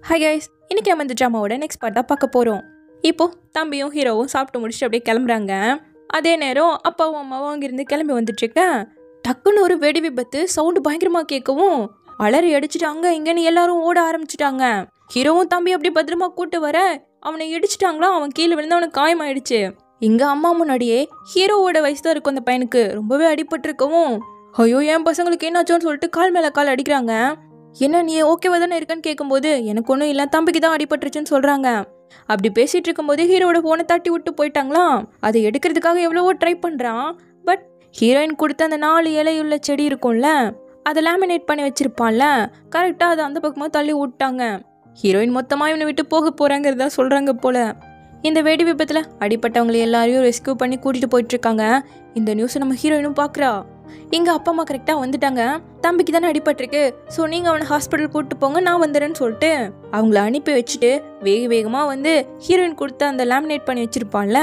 Hi guys, இன்றைக்கி நம்ம இந்த ட்ராமாவோட நெக்ஸ்ட் பார்ட் தான் பார்க்க போகிறோம். இப்போது தம்பியும் ஹீரோவும் சாப்பிட்டு முடிச்சுட்டு அப்படியே கிளம்புறாங்க. அதே நேரம் அப்பாவும் அம்மாவும் அங்கேருந்து கிளம்பி வந்துட்டுருக்கேன். டக்குன்னு ஒரு வெடி விபத்து சவுண்டு பயங்கரமாக கேட்கவும் அலறி அடிச்சுட்டு அங்கே இங்கேன்னு எல்லாரும் ஓட ஆரம்பிச்சிட்டாங்க. ஹீரோவும் தம்பி அப்படி பத்திரமா கூட்டு வர அவனை இடிச்சிட்டாங்களா, அவன் கீழே விழுந்து அவனுக்கு காயமாயிடுச்சு. இங்கே அம்மா முன்னாடியே ஹீரோவோட வயசு தான் இருக்கும் அந்த பையனுக்கு, ரொம்பவே அடிபட்டிருக்கவும் ஐயோ என் பசங்களுக்கு என்னாச்சோன்னு சொல்லிட்டு கால் மேலே கால் அடிக்கிறாங்க. என்ன நீ ஓகேவா தானே இருக்கான்னு கேட்கும்போது எனக்கு ஒன்றும் இல்லை, தம்பிக்கு தான் அடிபட்டுருச்சுன்னு சொல்கிறாங்க. அப்படி பேசிகிட்டு இருக்கும்போது ஹீரோட ஃபோனை தட்டி விட்டு போயிட்டாங்களாம். அதை எடுக்கிறதுக்காக எவ்வளவோ ட்ரை பண்ணுறான். பட் ஹீரோயின் கொடுத்த அந்த 4 இலையுள்ள செடி இருக்கும்ல, அதை லேமினேட் பண்ணி வச்சுருப்பான்ல, கரெக்டாக அதை அந்த பக்கமாக தள்ளி விட்டாங்க. ஹீரோயின் மொத்தமாக இவனை விட்டு போக போகிறாங்கிறதா சொல்கிறாங்க போல். இந்த வெடி விபத்தில் அடிப்பட்டவங்களை எல்லாரையும் ரெஸ்கியூ பண்ணி கூட்டிகிட்டு போயிட்டுருக்காங்க. இந்த நியூஸை நம்ம ஹீரோயினும் பார்க்குறா. இங்கே அப்பா அம்மா கரெக்டாக வந்துட்டாங்க. தம்பிக்கு தானே அடிபட்டிருக்கு, ஸோ நீங்கள் அவனை ஹாஸ்பிட்டல் கூப்பிட்டு போங்க, நான் வந்துடுறேன்னு சொல்லிட்டு அவங்கள அனுப்பி வச்சுட்டு வேகமாக வந்து ஹீரோயின் கொடுத்த அந்த லேமினேட் பண்ணி வச்சுருப்பான்ல,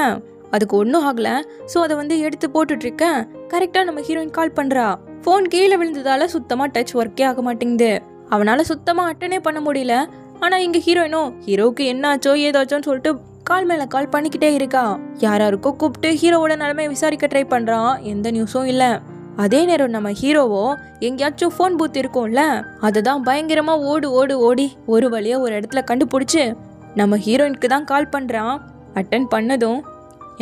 அதுக்கு ஒன்றும் ஆகலை. ஸோ அதை எடுத்து போட்டுட்ருக்கேன். கரெக்டாக நம்ம ஹீரோயின் கால் பண்ணுறா. ஃபோன் கீழே விழுந்ததால் சுத்தமாக டச் ஒர்க்கே ஆக மாட்டேங்குது. அவனால் சுத்தமாக அட்டனே பண்ண முடியல. ஆனால் இங்கே ஹீரோவுக்கு என்னாச்சோ ஏதாச்சோன்னு சொல்லிட்டு கால் மேலே கால் பண்ணிக்கிட்டே இருக்கா. யாராருக்கோ கூப்பிட்டு ஹீரோவோட நிலைமையை விசாரிக்க ட்ரை பண்ணுறான். எந்த நியூஸும் இல்லை. அதே நேரம் நம்ம ஹீரோவோ எங்கேயாச்சும் ஃபோன் பூத் இருக்கும்ல, அதை தான் பயங்கரமாக ஓடி ஒரு வழியாக ஒரு இடத்துல கண்டுபிடிச்சி நம்ம ஹீரோயினுக்கு தான் கால் பண்ணுறான். அட்டன் பண்ணதும்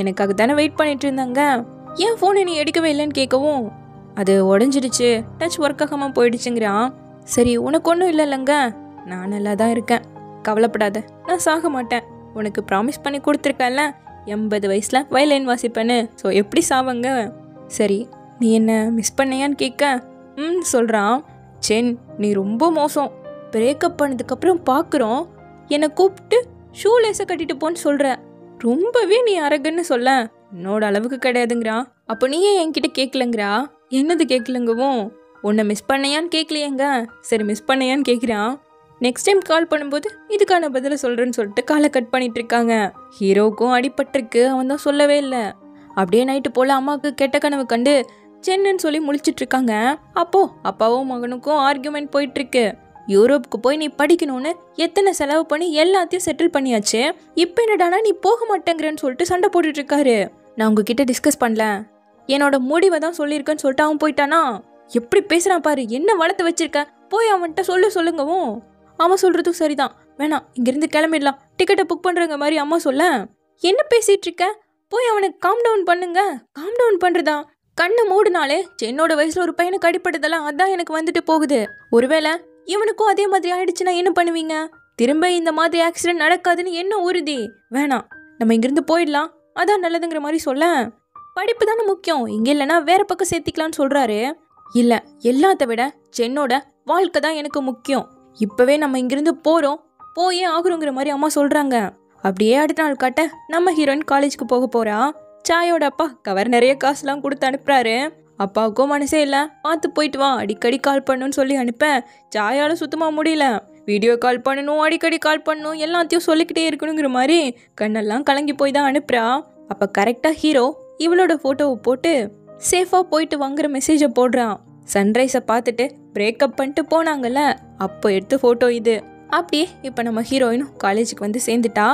எனக்காக தானே வெயிட் பண்ணிட்டு இருந்தாங்க, ஏன் ஃபோனை நீ எடுக்கவே இல்லைன்னு கேட்கவும் அது உடஞ்சிடுச்சு, டச் ஒர்க் ஆகாமல் போயிடுச்சுங்கிறான். சரி உனக்கு ஒன்றும் இல்லைங்க, நான் நல்லா தான் இருக்கேன், கவலைப்படாத, நான் சாக மாட்டேன், உனக்கு ப்ராமிஸ் பண்ணி கொடுத்துருக்கேன்ல 80 வயசில் வயலின் வாசிப்பேன்னு, ஸோ எப்படி சாவங்க, சரி நீ என்ன மிஸ் பண்ணையான்னு கேட்க சொல்கிறான். சென் நீ ரொம்ப மோசம், பிரேக்கப் பண்ணதுக்கப்புறம் பார்க்குறோம் என்னை கூப்பிட்டு ஷூலேஸை கட்டிட்டு போன்னு சொல்கிற, ரொம்பவே நீ அரகன்னு சொல்ல, என்னோட அளவுக்கு கிடையாதுங்கிறான். அப்போ நீ ஏன் என்கிட்ட கேட்கலங்கிறா. என்னது கேட்கலங்கவும், உன்னை மிஸ் பண்ணையான்னு கேட்கலையேங்க, சரி மிஸ் பண்ணையான்னு கேட்குறான். நெக்ஸ்ட் டைம் கால் பண்ணும்போது இதுக்கான பதிலை சொல்கிறேன்னு சொல்லிட்டு காலை கட் பண்ணிட்டு இருக்காங்க. ஹீரோவுக்கும் அடிபட்டிருக்கு, அவன் தான் சொல்லவே இல்லை. அப்படியே நைட்டு போல் அம்மாவுக்கு கெட்ட கனவு கண்டு சென்னுன்னு சொல்லி முழிச்சிட்டு இருக்காங்க. அப்போ அப்பாவும் மகனுக்கும் ஆர்கியூமெண்ட் போயிட்டு இருக்கு. யூரோப்புக்கு போய் நீ படிக்கணும்னு எத்தனை செலவு பண்ணி எல்லாத்தையும் செட்டில் பண்ணியாச்சு, இப்போ என்னடானா நீ போக மாட்டேங்கிறன்னு சொல்லிட்டு சண்டை போட்டுட்டு இருக்காரு. நான் உங்ககிட்ட டிஸ்கஸ் பண்ணல, என்னோட முடிவை தான் சொல்லியிருக்கேன்னு சொல்லிட்டு அவன் போயிட்டானா. எப்படி பேசுறான் பாரு, என்ன வளர்த்து வச்சிருக்க, போய் அவன்கிட்ட சொல்லுங்கவும் அவன் சொல்றதும் சரிதான், வேணாம் இங்கிருந்து கிளம்பிடலாம், டிக்கெட்டை புக் பண்றங்க மாதிரி அம்மா சொல்ல, என்ன பேசிட்டு இருக்க, போய் அவனுக்கு காம் டவுன் பண்ணுங்க. காம் டவுன் பண்றதா, கண்ணை மூடினாலே என்னோட வயசுல ஒரு பையனுக்கு அடிப்பட்டதெல்லாம் அதான் எனக்கு வந்துட்டு போகுது. ஒருவேளை இவனுக்கும் அதே மாதிரி ஆயிடுச்சுன்னா என்ன பண்ணுவீங்க, திரும்ப இந்த மாதிரி ஆக்சிடென்ட் நடக்காதுன்னு என்ன உறுதி, வேணாம் நம்ம இங்கிருந்து போயிடலாம், அதான் நல்லதுங்கிற மாதிரி சொல்ல, படிப்பு தானே முக்கியம், இங்கே இல்லைன்னா வேற பக்கம் சேர்த்திக்கலான்னு சொல்றாரு. இல்ல, எல்லாத்த விட சென்னோட வாழ்க்கை தான் எனக்கு முக்கியம், இப்பவே நம்ம இங்கிருந்து போறோம், போயே ஆகுறோங்கிற மாதிரி அம்மா சொல்றாங்க. அப்படியே அடுத்த நாள் காட்ட நம்ம ஹீரோயின் காலேஜுக்கு போக போறா. சாயோட அப்பா கவர் நிறைய காசுலாம் கொடுத்து அனுப்புறாரு. அப்பாவுக்கும் மனசே இல்லை, பார்த்து போயிட்டு வா, அடிக்கடி கால் பண்ணணும்னு சொல்லி அனுப்ப சாயால சுத்தமாக முடியல. வீடியோ கால் பண்ணணும், அடிக்கடி கால் பண்ணணும், எல்லாத்தையும் சொல்லிக்கிட்டே இருக்கணுங்கிற மாதிரி கண்ணெல்லாம் கலங்கி போய் தான் அனுப்புறா. அப்போ கரெக்டாக ஹீரோ இவளோட ஃபோட்டோவை போட்டு சேஃபாக போயிட்டு வாங்குற மெசேஜை போடுறான். சன்ரைஸை பார்த்துட்டு பிரேக்கப் பண்ணிட்டு போனாங்கல்ல, அப்போ எடுத்த ஃபோட்டோ இது. அப்படியே இப்போ நம்ம ஹீரோயினும் காலேஜுக்கு வந்து சேர்ந்துட்டா.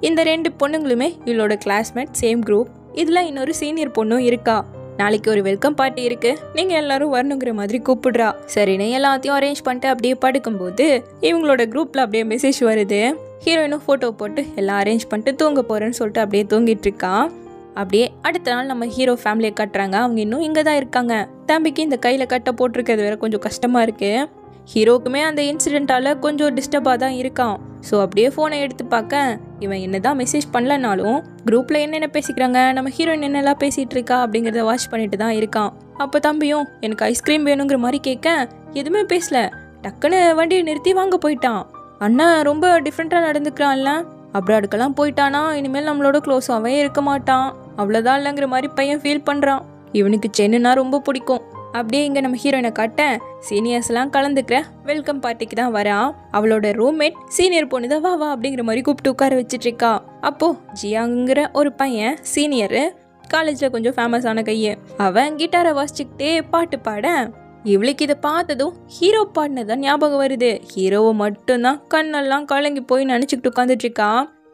இந்த 2 பொண்ணுங்களுமே இவளோட கிளாஸ்மேட், சேம் குரூப். இதில் இன்னொரு சீனியர் பொண்ணும் இருக்கா. நாளைக்கு ஒரு வெல்கம் பார்ட்டி இருக்கு, நீங்கள் எல்லாரும் வரணுங்கிற மாதிரி கூப்பிடுறா. சரின்னு எல்லாத்தையும் அரேஞ்ச் பண்ணிட்டு அப்படியே படுக்கும்போது இவங்களோட குரூப்பில் அப்படியே மெசேஜ் வருது. ஹீரோயினும் ஃபோட்டோ போட்டு எல்லாம் அரேஞ்ச் பண்ணிட்டு தூங்க போகிறேன்னு சொல்லிட்டு அப்படியே தூங்கிட்டு இருக்கா. அப்படியே அடுத்த நாள் நம்ம ஹீரோ ஃபேமிலியை கட்டுறாங்க. அவங்க இன்னும் இங்கே தான் இருக்காங்க. தம்பிக்கு இந்த கையில் கட்ட போட்டிருக்கிறது வேற கொஞ்சம் கஷ்டமாக இருக்குது. ஹீரோக்குமே அந்த இன்சிடென்ட்டால் கொஞ்சம் டிஸ்டர்பாக தான் இருக்கான். ஸோ அப்படியே ஃபோனை எடுத்து பார்க்க இவன் என்ன தான் மெசேஜ் பண்ணலனாலும் குரூப்பில் என்னென்ன பேசிக்கிறாங்க, நம்ம ஹீரோயின் என்னெல்லாம் பேசிகிட்டு இருக்கா அப்படிங்கிறத வாட்ச் பண்ணிட்டு தான் இருக்கான். அப்போ தம்பியும் எனக்கு ஐஸ்கிரீம் வேணுங்கிற மாதிரி கேட்க எதுவுமே பேசல, டக்குன்னு வண்டியை நிறுத்தி வாங்க போயிட்டான். அண்ணன் ரொம்ப டிஃப்ரெண்ட்டாக நடந்துக்கிறான்ல, அப்ராடுக்கெல்லாம் போயிட்டானா இனிமேல் நம்மளோட க்ளோஸாகவே இருக்க மாட்டான், அவ்வளோதான் இல்லைங்கிற மாதிரி பையன் ஃபீல் பண்ணுறான். இவனுக்கு சென்னுனா ரொம்ப பிடிக்கும். அப்படியே இங்கே நம்ம ஹீரோயினை காட்ட சீனியர்ஸ்லாம் கலந்துக்கிற வெல்கம் பார்ட்டிக்கு தான் வரான். அவளோட ரூம்மேட் சீனியர் பொண்ணு தான் வா அப்படிங்கிற மாதிரி கூப்பிட்டு உட்கார வச்சுட்டு இருக்கா. அப்போது ஜியாங்கிற ஒரு பையன் சீனியரு, காலேஜில் கொஞ்சம் ஃபேமஸான கையை, அவன் கிட்டாரை வாசிச்சுக்கிட்டே பாட்டு பாட இவளுக்கு இதை பார்த்ததும் ஹீரோ பாடினதான் ஞாபகம் வருது. ஹீரோவை மட்டும்தான் கண்ணெல்லாம் கலங்கி போய் நினச்சிக்கிட்டு உட்காந்துட்டு இருக்கா.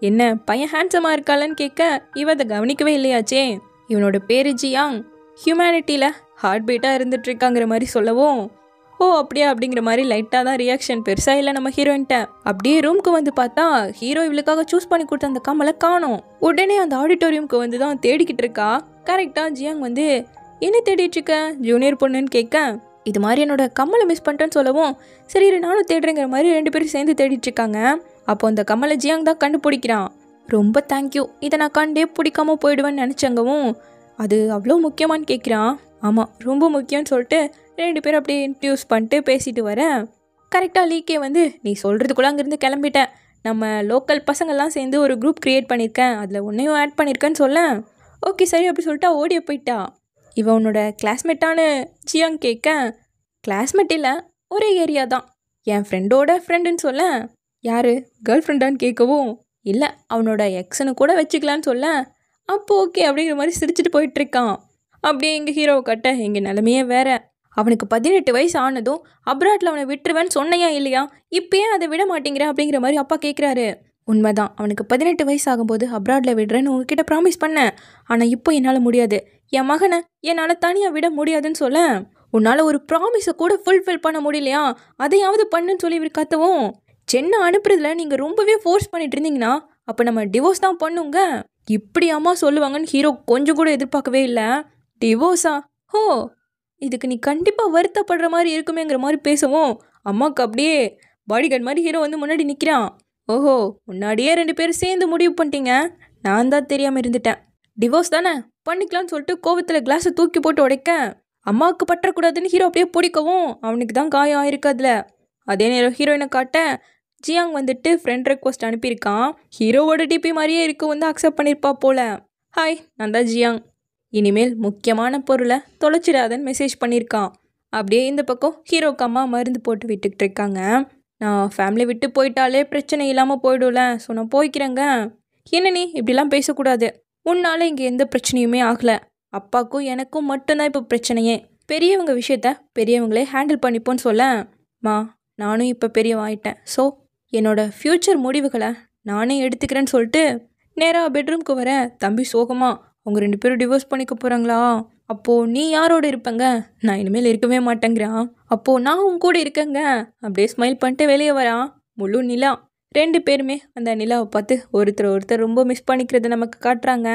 என்ன பையன் ஹேண்ட்ஸமா இருக்காளன்னு கேட்க இவ அதை கவனிக்கவே இல்லையாச்சே. இவனோட பேரு ஜியாங். ஹியூமனிட்டியில் ஹார்ட் பீட்டாக இருந்துட்டு இருக்காங்கிற மாதிரி சொல்லவும், ஓ அப்படியா அப்படிங்கிற மாதிரி லைட்டாக தான் ரியாக்ஷன், பெருசாக இல்லை நம்ம ஹீரோயின்ட்ட. அப்படியே ரூம்க்கு வந்து பார்த்தா ஹீரோ இவளுக்காக சூஸ் பண்ணி கொடுத்த அந்த கம்மலை காணோம். உடனே அந்த ஆடிட்டோரியம்க்கு வந்து தான் தேடிக்கிட்டு இருக்கா. கரெக்டாக ஜியாங் வந்து என்ன தேடிட்டு இருக்க ஜூனியர் பொண்ணுன்னு கேட்க, இது மாதிரி என்னோட கம்மலை மிஸ் பண்ணிட்டேன்னு சொல்லவும், சரி நானும் தேடுறேங்கிற மாதிரி 2 பேரும் சேர்ந்து தேடிட்டு இருக்காங்க. அப்போ அந்த கம்மலை ஜியாங் தான் கண்டுபிடிக்கிறான். ரொம்ப தேங்க்யூ, இதை நான் கண்டே பிடிக்காம போயிடுவேன்னு நினச்சங்கவும், அது அவ்வளோ முக்கியமானு கேட்குறான். ஆமாம் ரொம்ப முக்கியம்னு சொல்லிட்டு 2 பேரும் அப்படியே இன்ட்ரடியூஸ் பண்ணிட்டு பேசிட்டு வரேன். கரெக்டாக லீக்கே வந்து நீ சொல்கிறதுக்குள்ள அங்கேருந்து கிளம்பிட்டேன், நம்ம லோக்கல் பசங்கள்லாம் சேர்ந்து ஒரு குரூப் க்ரியேட் பண்ணியிருக்கேன், அதில் உன்னையும் ஆட் பண்ணியிருக்கேன்னு சொல்ல, ஓகே சரி அப்படி சொல்லிட்டா ஓடிய போயிட்டா. இவன் உன்னோட கிளாஸ்மேட்டான ஜியாங் கேட்க, கிளாஸ்மேட் இல்லை ஒரே ஏரியா தான், என் ஃப்ரெண்டோட ஃப்ரெண்டுன்னு சொல்ல, யார் கேர்ள் ஃப்ரெண்டான்னு கேட்கவும், இல்லை அவனோட எக்ஸனு கூட வச்சுக்கலான்னு சொல்ல, அப்போ ஓகே அப்படிங்கிற மாதிரி சிரிச்சுட்டு போயிட்டுருக்கான். அப்படியே எங்கள் ஹீரோவை கட்ட எங்கள் நிலமையே வேற. அவனுக்கு 18 வயசு ஆனதும் அப்ராட்டில் அவனை விட்டுருவேன்னு சொன்னையா இல்லையா, இப்போயே அதை விட மாட்டேங்கிறேன் அப்படிங்கிற மாதிரி அப்பா கேட்குறாரு. உண்மைதான், அவனுக்கு 18 வயசு ஆகும்போது அப்ராடில் விடுறேன்னு உங்ககிட்ட ப்ராமிஸ் பண்ணேன், ஆனால் இப்போ என்னால் முடியாது, என் மகனை என்னால் தனியாக விட முடியாதுன்னு சொல்ல, உன்னால் ஒரு ப்ராமிஸை கூட ஃபுல்ஃபில் பண்ண முடியலையா, அதையாவது பண்ணுன்னு சொல்லி இவர் கத்தவும், சென்னை அனுப்புறதுல நீங்கள் ரொம்பவே ஃபோர்ஸ் பண்ணிட்டு இருந்தீங்கன்னா அப்போ நம்ம டிவோர்ஸ் தான் பண்ணுங்க, இப்படி அம்மா சொல்லுவாங்கன்னு ஹீரோ கொஞ்சம் கூட எதிர்பார்க்கவே இல்லை. டிவோர்ஸா, ஹோ இதுக்கு நீ கண்டிப்பாக வருத்தப்படுற மாதிரி இருக்குமேங்கிற மாதிரி பேசவும், அம்மாவுக்கு அப்படியே பாடிகார்டு மாதிரி ஹீரோ வந்து முன்னாடி நிற்கிறான். ஓஹோ முன்னாடியே 2 பேரும் சேர்ந்து முடிவு பண்ணிட்டீங்க, நான் தான் தெரியாமல் இருந்துட்டேன், டிவோர்ஸ் தானே பண்ணிக்கலாம்னு சொல்லிட்டு கோவத்தில் கிளாஸை தூக்கி போட்டு உடைக்க, அம்மாவுக்கு பற்றக்கூடாதுன்னு ஹீரோ அப்படியே பிடிக்கவும் அவனுக்கு தான் காயம் ஆயிருக்கு அதில். அதே நேரம் ஹீரோயினை காட்ட ஜியாங் வந்துட்டு ஃப்ரெண்ட் ரெக்வஸ்ட் அனுப்பியிருக்கான். ஹீரோவோட டிபி மாதிரியே இருக்க வந்து அக்செப்ட் பண்ணியிருப்பா போல. ஹாய் நான் தான் ஜியாங், இனிமேல் முக்கியமான பொருளை தொலைச்சிடாதன்னு மெசேஜ் பண்ணியிருக்கான். அப்படியே இந்த பக்கம் ஹீரோக்கு அம்மா மருந்து போட்டு விட்டுக்கிட்டு இருக்காங்க. நான் ஃபேமிலி விட்டு போயிட்டாலே பிரச்சனை இல்லாமல் போயிடும்ல, ஸோ நான் போய்க்கிறேங்க. என்ன நீ இப்படிலாம் பேசக்கூடாது, உன்னால் இங்கே எந்த பிரச்சனையுமே ஆகலை, அப்பாவுக்கும் எனக்கும் மட்டும்தான் இப்போ பிரச்சனையே, பெரியவங்க விஷயத்த பெரியவங்களே ஹேண்டில் பண்ணிப்போன்னு சொல்ல, மா நானும் இப்போ பெரியவாயிட்டேன், ஸோ என்னோடய ஃப்யூச்சர் முடிவுகளை நானே எடுத்துக்கிறேன்னு சொல்லிட்டு நேராக பெட்ரூம்க்கு வர, தம்பி சோகமா அவங்க 2 பேரும் டிவோர்ஸ் பண்ணிக்க போகிறாங்களா, அப்போது நீ யாரோடு இருப்பங்க, நான் இனிமேல் இருக்கவே மாட்டேங்கிறான், அப்போது நான் உன் கூட இருக்கேங்க, அப்படியே ஸ்மைல் பண்ணிட்டு வெளியே வரான். முழு நிலா 2 பேருமே அந்த நிலாவை பார்த்து ஒருத்தர் ரொம்ப மிஸ் பண்ணிக்கிறத நமக்கு காட்டுறாங்க.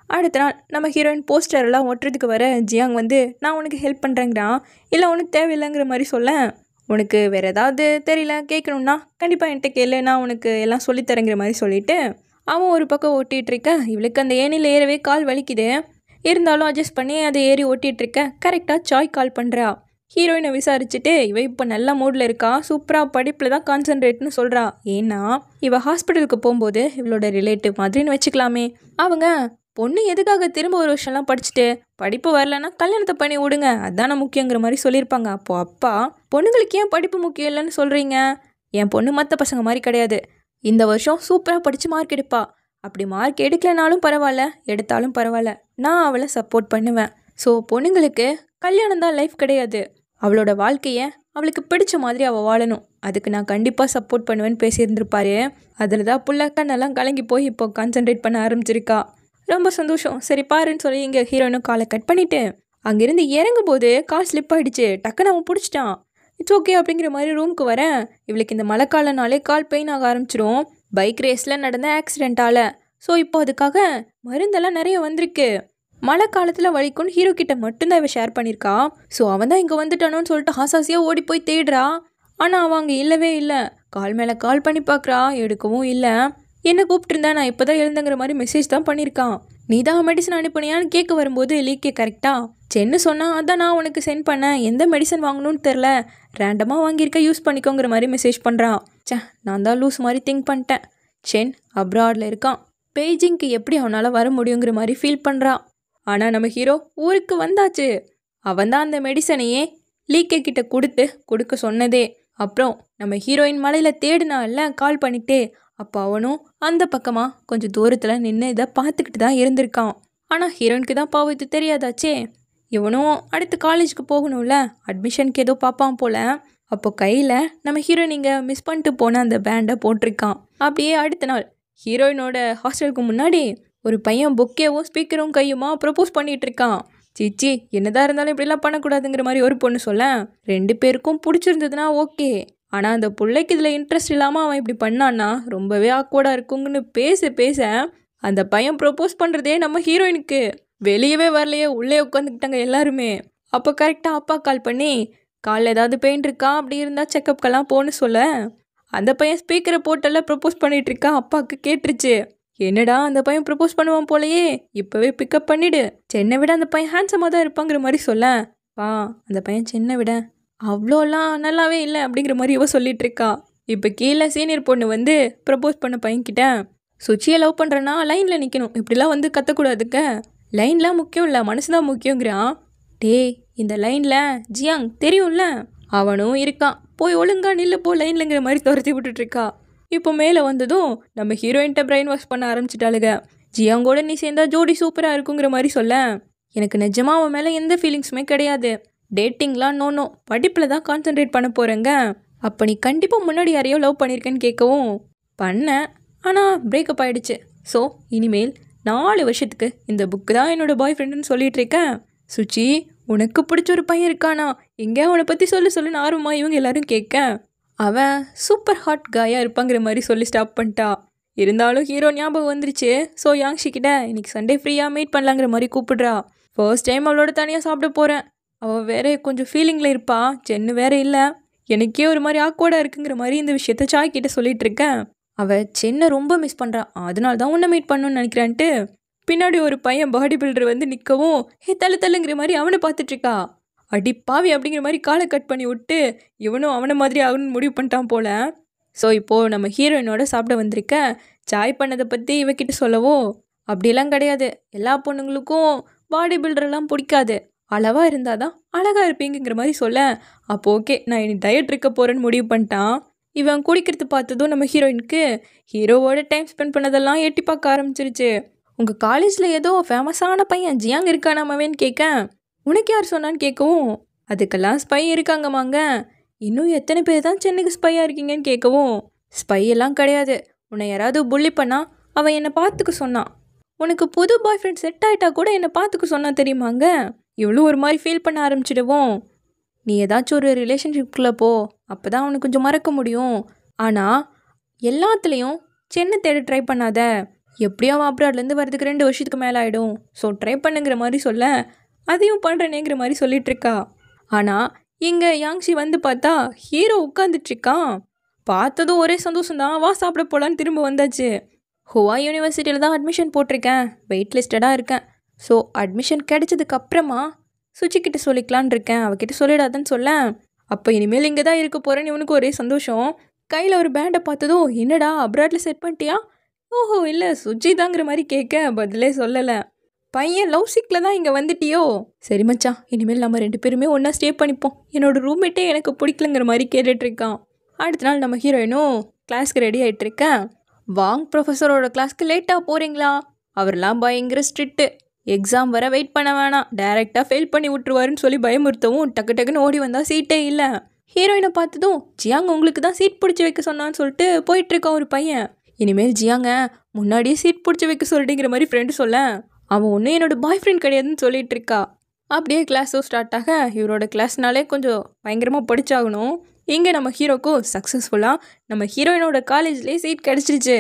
அடுத்த நாள் நம்ம ஹீரோயின் போஸ்டரெல்லாம் ஒட்டுறதுக்கு வர ஜியாங் வந்து நான் உனக்கு ஹெல்ப் பண்ணுறேங்கிறான். இல்லை உனக்கு தேவையில்லைங்கிற மாதிரி சொல்ல, உனக்கு வேறு ஏதாவது தெரியல கேட்கணுன்னா கண்டிப்பாக என்கிட்ட கேளு, நான் உனக்கு எல்லாம் சொல்லித்தரேங்கிற மாதிரி சொல்லிவிட்டு அவன் ஒரு பக்கம் ஓட்டிகிட்டு இருக்க. இவளுக்கு அந்த ஏணியில் ஏறவே கால் வலிக்குது, இருந்தாலும் அட்ஜஸ்ட் பண்ணி அதை ஏறி ஓட்டிகிட்டு இருக்க. கரெக்டாக சாய் கால் பண்ணுறா. ஹீரோயினை விசாரிச்சுட்டு இவ இப்போ நல்ல மூடில் இருக்கா, சூப்பராக படிப்பில் தான் கான்சன்ட்ரேட்னு சொல்கிறா. ஏன்னா இவள் ஹாஸ்பிட்டலுக்கு போகும்போது இவளோட ரிலேட்டிவ் மாதிரின்னு வச்சுக்கலாமே, அவங்க பொண்ணு எதுக்காக திரும்ப ஒரு வருஷம்லாம் படிச்சுட்டு படிப்பு வரலன்னா கல்யாணத்தை பண்ணி விடுங்க, அதான முக்கியங்கிற மாதிரி சொல்லியிருப்பாங்க. அப்போது அப்பா பொண்ணுங்களுக்கு ஏன் படிப்பு முக்கியம் இல்லைன்னு சொல்கிறீங்க, என் பொண்ணு மற்ற பசங்க மாதிரி கிடையாது, இந்த வருஷம் சூப்பராக படித்து மார்க் எடுப்பா, அப்படி மார்க் எடுக்கலைனாலும் பரவாயில்ல எடுத்தாலும் பரவாயில்ல, நான் அவளை சப்போர்ட் பண்ணுவேன். ஸோ பொண்ணுங்களுக்கு கல்யாணம் தான் லைஃப் கிடையாது, அவளோட வாழ்க்கையை அவளுக்கு பிடிச்ச மாதிரி அவள் வாழணும், அதுக்கு நான் கண்டிப்பாக சப்போர்ட் பண்ணுவேன்னு பேசியிருந்திருப்பாரு. அதில் தான் புள்ள கண்ணெல்லாம் கலங்கி போய் இப்போ கான்சன்ட்ரேட் பண்ண ஆரம்பிச்சிருக்கா. ரொம்ப சந்தோஷம், சரி பாருன்னு சொல்லி இங்கே ஹீரோயினும் காலை கட் பண்ணிவிட்டு அங்கேருந்து இறங்கும் போது கால் ஸ்லிப் ஆகிடுச்சு, டக்குன்னு அவன் பிடிச்சிட்டான். இட்ஸ் ஓகே அப்படிங்கிற மாதிரி ரூமுக்கு வரேன். இவளுக்கு இந்த மழைக்காலனாலே கால் பெயின் ஆக ஆரம்பிச்சிடும், பைக் ரேஸில் நடந்த ஆக்சிடெண்ட்டால். ஸோ இப்போ அதுக்காக மருந்தெல்லாம் நிறைய வந்திருக்கு, மழை காலத்தில் வலிக்கும்னு ஹீரோ கிட்ட மட்டும்தான் இவன் ஷேர் பண்ணியிருக்கா. ஸோ அவன் தான் இங்கே வந்துட்டானோன்னு சொல்லிட்டு ஆசாசியாக ஓடி போய் தேடுறா. ஆனால் அவன் அங்கே இல்லவே இல்லை. கால் மேலே கால் பண்ணி பார்க்குறா, எடுக்கவும் இல்லை. என்ன கூப்பிட்டுருந்தா நான் இப்போ தான் எழுந்தங்கிற மாதிரி மெசேஜ் தான் பண்ணியிருக்கான். நீ தான் மெடிசன் அனுப்புனியான்னு கேட்க வரும்போது லீக்கே கரெக்டாக சென்னு சொன்னால் அதான் நான் உனக்கு சென்ட் பண்ணேன், எந்த மெடிசன் வாங்கணும்னு தெரில, ரேண்டமாக வாங்கியிருக்க யூஸ் பண்ணிக்கோங்கிற மாதிரி மெசேஜ் பண்ணுறான். நான் தான் லூஸ் மாதிரி திங்க் பண்ணிட்டேன். சென் அப்ராடில் இருக்கான், பெய்ஜிங்க்கு எப்படி அவனால் வர முடியுங்கிற மாதிரி ஃபீல் பண்ணுறான். ஆனால் நம்ம ஹீரோ ஊருக்கு வந்தாச்சு. அவன் தான் அந்த மெடிசனையே லீக்கே கிட்ட கொடுக்க சொன்னதே. அப்புறம் நம்ம ஹீரோயின் மலையில் தேடினால கால் பண்ணிட்டே, அப்போ அவனும் அந்த பக்கமாக கொஞ்சம் தூரத்தில் நின்று இதை பார்த்துக்கிட்டு தான் இருந்திருக்கான். ஆனால் ஹீரோயினுக்கு தான் பாவம் இது தெரியாதாச்சே. இவனும் அடுத்து காலேஜுக்கு போகணும்ல, அட்மிஷனுக்கு ஏதோ பார்ப்பான் போல. அப்போ கையில் நம்ம ஹீரோயின் இங்கே மிஸ் பண்ணிட்டு போன அந்த பேண்டை போட்டிருக்கான். அப்படியே அடுத்த நாள் ஹீரோயினோட ஹாஸ்டலுக்கு முன்னாடி ஒரு பையன் பொக்கேவும் ஸ்பீக்கரும் கையுமா ப்ரப்போஸ் பண்ணிட்டு இருக்கான். சிச்சி, என்னதான் இருந்தாலும் இப்படிலாம் பண்ணக்கூடாதுங்கிற மாதிரி ஒரு பொண்ணு சொல்ல, 2 பேருக்கும் பிடிச்சிருந்ததுன்னா ஓகே, ஆனால் அந்த பிள்ளைக்கு இதில் இன்ட்ரெஸ்ட் இல்லாமல் அவன் இப்படி பண்ணான்னா ரொம்பவே ஆக்வர்டாக இருக்குங்கன்னு பேச பேச அந்த பையன் ப்ரப்போஸ் பண்ணுறதே நம்ம ஹீரோயினுக்கு வெளியவே வரலையே, உள்ளே உட்காந்துக்கிட்டாங்க எல்லாருமே. அப்போ கரெக்டாக அப்பா கால் பண்ணி காலில் ஏதாவது பெயின் இருக்கா, அப்படி இருந்தால் செக்கப்கெல்லாம் போன்னு சொல்ல, அந்த பையன் ஸ்பீக்கரை போட்டெல்லாம் ப்ரப்போஸ் பண்ணிட்டு இருக்கான். அப்பாவுக்கு கேட்டுருச்சு. என்னடா அந்த பையன் ப்ரப்போஸ் பண்ணுவான் போலையே, இப்போவே பிக்கப் பண்ணிவிடு, சென்னை விட அந்த பையன் ஹேண்ட்ஸமாக தான் இருப்பாங்கிற மாதிரி சொல்ல, அந்த பையன் சென்னை விட அவ்வளோலாம் நல்லாவே இல்லை அப்படிங்கிற மாதிரி இவ சொல்லிட்டு இருக்கா. இப்போ கீழே சீனியர் பொண்ணு வந்து ப்ரப்போஸ் பண்ண பையன்கிட்ட, சுச்சியை லவ் பண்ணுறேன்னா லைனில் நிற்கணும், இப்படிலாம் வந்து கத்தக்கூடாதுக்க, லைன்லாம் முக்கியம் இல்லை, மனசு தான் முக்கியங்கிறான். டேய், இந்த லைனில் ஜியாங் தெரியும்ல, அவனும் இருக்கான், போய் ஒழுங்கா நில்லு போ லைன்லங்கிற மாதிரி துரத்தி விட்டுட்ருக்கா. இப்போ மேலே வந்ததும் நம்ம ஹீரோயின்ட்ட பிரெயின் வாஷ் பண்ண ஆரம்பிச்சிட்டாளுங்க. ஜியாங்கோட நீ சேர்ந்தா ஜோடி சூப்பராக இருக்குங்கிற மாதிரி சொல்ல, எனக்கு நிஜமாக அவன் மேலே எந்த ஃபீலிங்ஸுமே கிடையாது, டேட்டிங்லாம் நோ, படிப்பில் தான் கான்சென்ட்ரேட் பண்ண போகிறேங்க. அப்போ நீ கண்டிப்பாக முன்னாடி யாரையோ லவ் பண்ணியிருக்கேன்னு கேட்கவும், பண்ணேன், ஆனால் பிரேக்கப் ஆகிடுச்சு. ஸோ இனிமேல் 4 வருஷத்துக்கு இந்த புக்கு தான் என்னோட பாய் ஃப்ரெண்டுன்னு சொல்லிட்டு இருக்கேன். சுச்சி, உனக்கு பிடிச்ச ஒரு பையன் இருக்கானா, எங்கே அவனை பற்றி சொல்லுன்னு ஆர்வமா இவங்க எல்லாரும் கேட்க, அவன் சூப்பர் ஹாட் காயாக இருப்பாங்கிற மாதிரி சொல்லி ஸ்டாப் பண்ணிட்டா. இருந்தாலும் ஹீரோ ஞாபகம் வந்துருச்சு. ஸோ யாங்ஷி கிட்ட இன்னைக்கு சண்டே ஃப்ரீயாக மீட் பண்ணலாங்கிற மாதிரி கூப்பிடுறா. ஃபர்ஸ்ட் டைம் அவளோட தனியாக சாப்பிட போகிறேன். அவள் வேற கொஞ்சம் ஃபீலிங்கில் இருப்பா, சென்னு வேற இல்லை, எனக்கே ஒரு மாதிரி ஆக்வர்டாக இருக்குங்கிற மாதிரி இந்த விஷயத்த சாய் கிட்ட சொல்லிட்டு இருக்கேன். அவள் சென்னை ரொம்ப மிஸ் பண்ணுறான், அதனால தான் உன்னை மீட் பண்ணணும்னு நினைக்கிறான்ட்டு பின்னாடி ஒரு பையன் பாடி பில்டர் வந்து நிற்கவும், தள்ளுங்கிற மாதிரி அவனை பார்த்துட்ருக்கா. அடி பாவி அப்படிங்கிற மாதிரி காலை கட் பண்ணி விட்டு இவனும் அவனை மாதிரி ஆகணும்னு முடிவு பண்ணிட்டான் போல. ஸோ இப்போது நம்ம ஹீரோயினோட சாப்பிட வந்திருக்க சாய் பண்ணதை பற்றி இவக்கிட்ட சொல்லவோ, அப்படிலாம் கிடையாது, எல்லா பொண்ணுங்களுக்கும் பாடி பில்டரெல்லாம் பிடிக்காது, அளவாக இருந்தால் தான் அழகாக இருப்பீங்கிற மாதிரி சொல்ல, அப்போ ஓகே நான் இனி டயட் இருக்க போகிறேன்னு முடிவு பண்ணிட்டான். இவன் குடிக்கிறது பார்த்ததும் நம்ம ஹீரோயினுக்கு ஹீரோவோட டைம் ஸ்பெண்ட் பண்ணதெல்லாம் எட்டி பார்க்க ஆரம்பிச்சிருச்சு. உங்கள் காலேஜில் ஏதோ ஃபேமஸான பையன் ஜியாங் இருக்கானாமாவேன்னு கேட்க, உனக்கு யார் சொன்னான்னு கேட்கவும், அதுக்கெல்லாம் ஸ்பை இருக்காங்கம்மாங்க, இன்னும் எத்தனை பேர் தான் சென்னைக்கு ஸ்பையாக இருக்கீங்கன்னு கேட்கவும், ஸ்பை எல்லாம் கிடையாது, உன்னை யாராவது புள்ளி பண்ணா அவன் என்னை பார்த்துக்க சொன்னான், உனக்கு புது பாய் ஃப்ரெண்ட் செட் ஆகிட்டா கூட என்னை பார்த்துக்க சொன்னா தெரியுமாங்க. இவ்வளோ ஒரு மாதிரி ஃபீல் பண்ண ஆரம்பிச்சிடுவோம். நீ ஏதாச்சும் ஒரு ரிலேஷன்ஷிப்குள்ளே போ, அப்போ தான் அவனுக்கு கொஞ்சம் மறக்க முடியும், ஆனால் எல்லாத்துலேயும் சென்னை தேட ட்ரை பண்ணாத, எப்படியோ அவன் அப்ராட்லேருந்து வரதுக்கு 2 வருஷத்துக்கு மேலே ஆகிடும், ஸோ ட்ரை பண்ணுங்கிற மாதிரி சொல்ல, அதையும் பண்ணுறேனேங்கிற மாதிரி சொல்லிட்டு இருக்கா. ஆனால் இங்கே யாங்ஷி வந்து பார்த்தா ஹீரோ உட்காந்துட்ருக்கான். பார்த்ததும் ஒரே சந்தோஷம்தான், வா சாப்பிட போகலான்னு திரும்ப வந்தாச்சு. ஹுவா யூனிவர்சிட்டியில் தான் அட்மிஷன் போட்டிருக்கேன், வெயிட் லிஸ்டடாக இருக்கேன், ஸோ அட்மிஷன் கிடைச்சதுக்கு அப்புறமா சுச்சிக்கிட்ட சொல்லிக்கலான் இருக்கேன், அவகிட்ட சொல்லிடாதன்னு சொல்ல, அப்போ இனிமேல் இங்கே தான் இருக்க போகிறேன்னு இவனுக்கு ஒரே சந்தோஷம். கையில் ஒரு பேண்டை பார்த்ததும், என்னடா அப்ராட்டில் செட் பண்ணிட்டியா, ஓஹோ இல்லை சுஜி தாங்கிற மாதிரி கேட்க பதிலே சொல்லலை. பையன் லவ் சிக்கில் தான் இங்கே வந்துட்டியோ, சரி மச்சான், இனிமேல் நம்ம 2 பேருமே ஒன்றா ஸ்டே பண்ணிப்போம், என்னோடய ரூம்மேட்டே எனக்கு பிடிக்கலங்கிற மாதிரி கேட்டுட்ருக்கான். அடுத்த நாள் நம்ம ஹீரோயினும் கிளாஸ்க்கு ரெடி ஆகிட்டுருக்கேன். வாங் ப்ரொஃபஸரோட கிளாஸ்க்கு லேட்டாக போகிறீங்களா, அவரெல்லாம் பயங்கர ஸ்ட்ரிக்ட்டு, எக்ஸாம் வர வெயிட் பண்ண வேணாம், டைரெக்டாக ஃபெயில் பண்ணி விட்டுருவாருன்னு சொல்லி பயமுறுத்தவும் டக்குன்னு ஓடி வந்தால் சீட்டே இல்லை. ஹீரோயினை பார்த்ததும் ஜியாங் உங்களுக்கு தான் சீட் பிடிச்சி வைக்க சொன்னான்னு சொல்லிட்டு போயிட்டுருக்கான் ஒரு பையன். இனிமேல் ஜியாங்க முன்னாடியே சீட் பிடிச்சி வைக்க சொல்லிட்டுங்கிற மாதிரி ஃப்ரெண்டு சொல்ல, அவன் ஒன்றும் என்னோட பாய் ஃப்ரெண்ட் கிடையாதுன்னு சொல்லிட்டு இருக்கா. அப்படியே கிளாஸும் ஸ்டார்ட் ஆக இவரோட கிளாஸ்னாலே கொஞ்சம் பயங்கரமாக படித்தாகணும். இங்கே நம்ம ஹீரோக்கும் சக்ஸஸ்ஃபுல்லாக நம்ம ஹீரோயினோட காலேஜ்லேயே சீட் கிடச்சிருச்சு.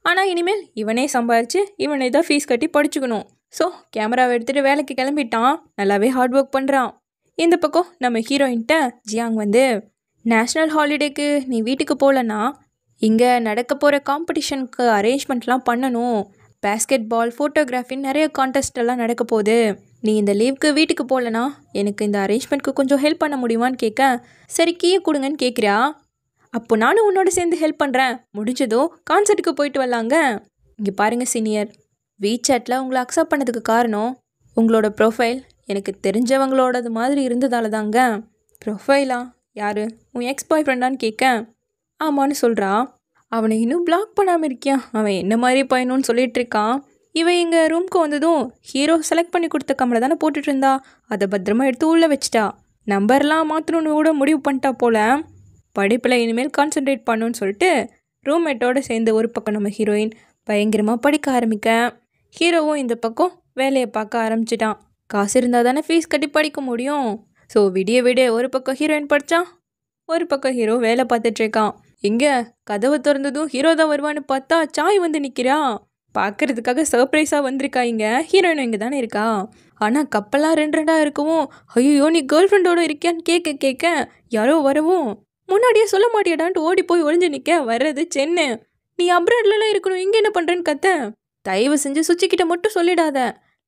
ஆனால் இனிமேல் இவனே சம்பாரித்து இவனே தான் ஃபீஸ் கட்டி படிச்சுக்கணும். ஸோ கேமராவை எடுத்துகிட்டு வேலைக்கு கிளம்பிட்டான், நல்லாவே ஹார்ட் ஒர்க் பண்ணுறான். இந்த பக்கம் நம்ம ஹீரோயின்ட்ட ஜியாங் வந்து, நேஷ்னல் ஹாலிடேக்கு நீ வீட்டுக்கு போகலன்னா இங்கே நடக்க போகிற காம்படிஷனுக்கு அரேஞ்ச்மெண்ட்லாம் பண்ணணும், பேஸ்கெட் பால், ஃபோட்டோகிராஃபின்னு நிறைய கான்டெஸ்ட் எல்லாம் நடக்க போகுது, நீ இந்த லீவுக்கு வீட்டுக்கு போகலன்னா எனக்கு இந்த அரேஞ்ச்மெண்ட்க்கு கொஞ்சம் ஹெல்ப் பண்ண முடியுமான்னு கேட்க, சரி கீயை கொடுங்கன்னு கேட்குறியா, அப்போ நானும் உன்னோட சேர்ந்து ஹெல்ப் பண்ணுறேன், முடிஞ்சதும் கான்சர்ட்டுக்கு போயிட்டு வரலாங்க. இங்கே பாருங்கள் சீனியர், வீசாட்டில் உங்களை அக்செப்ட் பண்ணதுக்கு காரணம் உங்களோட ப்ரொஃபைல் எனக்கு தெரிஞ்சவங்களோடது மாதிரி இருந்ததால தாங்க. ப்ரொஃபைலா, யார், உன் எக்ஸ் பாய் ஃப்ரெண்டான்னு கேட்க, ஆமான்னு சொல்கிறா. அவனை இன்னும் பிளாக் பண்ணாமல் இருக்கியா, அவன் என்ன மாதிரி பையனும்னு சொல்லிட்டு இருக்கான். இவன் எங்கள் ரூம்க்கு வந்ததும் ஹீரோ செலக்ட் பண்ணி கொடுத்த கம்மலை தானே போட்டுட்டு இருந்தா, அதை பத்திரமா எடுத்து உள்ளே வச்சிட்டா. நம்பர்லாம் மாற்றணுன்னு கூட முடிவு பண்ணிட்டா போல. படிப்பில் இனிமேல் கான்சென்ட்ரேட் பண்ணுன்னு சொல்லிட்டு ரூம்மேட்டோடு சேர்ந்து ஒரு பக்கம் நம்ம ஹீரோயின் பயங்கரமாக படிக்க ஆரம்பிக்க, ஹீரோவும் இந்த பக்கம் வேலையை பார்க்க ஆரம்பிச்சிட்டான். காசு இருந்தால் தானே ஃபீஸ் கட்டி படிக்க முடியும். ஸோ விடிய விடிய ஒரு பக்கம் ஹீரோயின் படித்தான், ஒரு பக்கம் ஹீரோ வேலை பார்த்துட்ருக்கான். இங்கே கதவை திறந்ததும் ஹீரோ தான் வருவான்னு பார்த்தா சாய் வந்து நிற்கிறா. பார்க்கறதுக்காக சர்ப்ரைஸாக வந்திருக்கா. இங்கே ஹீரோயின் இங்கே தானே இருக்கா. ஆனால் கப்பெல்லாம் ரெண்டாக இருக்கவும், ஐயோ நீ கேர்ள் ஃப்ரெண்டோடு இருக்கியான்னு கேட்க யாரோ வரவும், முன்னாடியே சொல்ல மாட்டியாடான்ட்டு ஓடி போய் ஒளிஞ்சு நிற்க. வர்றது சென்னு. நீ அப்ராட்லலாம் இருக்கணும், இங்கே என்ன பண்ணுறேன்னு கத்த. தயவு செஞ்சு சுச்சிக்கிட்ட மட்டும் சொல்லிடாத,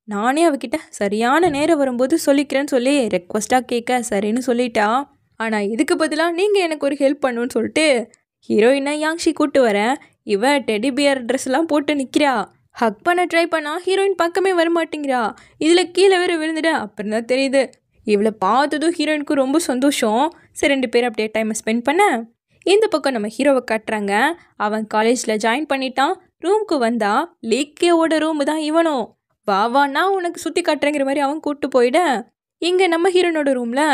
நானே அவகிட்ட சரியான நேரம் வரும்போது சொல்லிக்கிறேன்னு சொல்லி ரெக்வஸ்ட்டாக கேட்க சரின்னு சொல்லிட்டா. ஆனால் இதுக்கு பதிலாக நீங்கள் எனக்கு ஒரு ஹெல்ப் பண்ணுன்னு சொல்லிட்டு ஹீரோயினை யாங்ஷி கூப்பிட்டு வரேன். இவன் டெடி பியர் ட்ரெஸ்லாம் போட்டு நிற்கிறா. ஹக் பண்ண ட்ரை பண்ணா ஹீரோயின் பக்கமே வரமாட்டேங்கிறா. இதில் கீழே வேற விழுந்துட. அப்புறம் தான் தெரியுது இவளை பார்த்ததும் ஹீரோயினுக்கு ரொம்ப சந்தோஷம். சரி 2 பேர் அப்படியே டைமை ஸ்பெண்ட் பண்ண. இந்த பக்கம் நம்ம ஹீரோவை காட்டுறாங்க. அவன் காலேஜில் ஜாயின் பண்ணிட்டான். ரூமுக்கு வந்தா லீக்கேவோட ரூமு தான் இவனும். வா நான் உனக்கு சுற்றி காட்டுறேங்கிற மாதிரி அவன் கூப்பிட்டு போயிட. இங்கே நம்ம ஹீரோனோட ரூமில்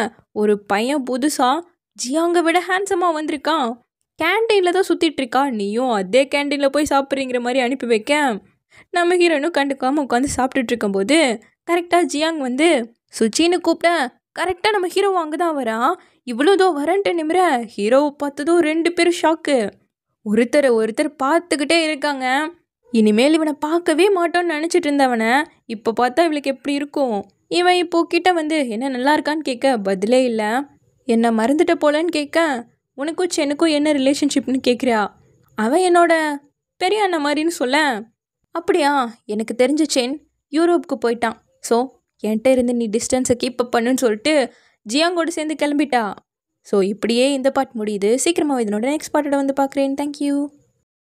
ஒரு பையன் புதுசாக ஜியாங்கை விட ஹேண்ட்ஸமாக வந்திருக்கான். கேன்டீனில் தான் சுற்றிட்டு இருக்கா. நீயும் அதே கேன்டீனில் போய் சாப்பிட்றீங்கிற மாதிரி அனுப்பி வைக்க, நம்ம ஹீரோனும் கண்டுக்காமல் உட்காந்து சாப்பிட்டுட்டு இருக்கும்போது கரெக்டாக ஜியாங் வந்து சுச்சின்னு கூப்பிட்ட. கரெக்டாக நம்ம ஹீரோவும் அங்கே தான் வரான். இவ்வளோதோ வரன்ட்டு நிமிர ஹீரோவை பார்த்ததும் 2 பேரும் ஷாக்கு. ஒருத்தர் பார்த்துக்கிட்டே இருக்காங்க. இனிமேல் இவனை பார்க்கவே மாட்டோன்னு நினச்சிட்டு இருந்தவனை இப்போ பார்த்தா இவளுக்கு எப்படி இருக்கும். இவன் இப்போ கிட்ட வந்து என்ன நல்லா இருக்கான்னு கேட்க பதிலே இல்லை. என்ன மறந்துட்ட போலன்னு கேட்க, உனக்கும் சென்னுக்கும் என்ன ரிலேஷன்ஷிப்னு கேட்குறியா. அவன் என்னோட பெரிய அண்ணன் மாதிரின்னு சொல்ல. அப்படியா, எனக்கு தெரிஞ்ச சென் யூரோப்புக்கு போயிட்டான். ஸோ என்கிட்ட இருந்து நீ டிஸ்டன்ஸை கீப் அப் பண்ணுன்னு சொல்லிட்டு ஜியாங்கோடு சேர்ந்து கிளம்பிட்டா. ஸோ இப்படியே இந்த பார்ட் முடியுது. சீக்கிரமாக இதனோட நெக்ஸ்ட் பார்ட்டோட வந்து பார்க்குறேன். தேங்க்யூ.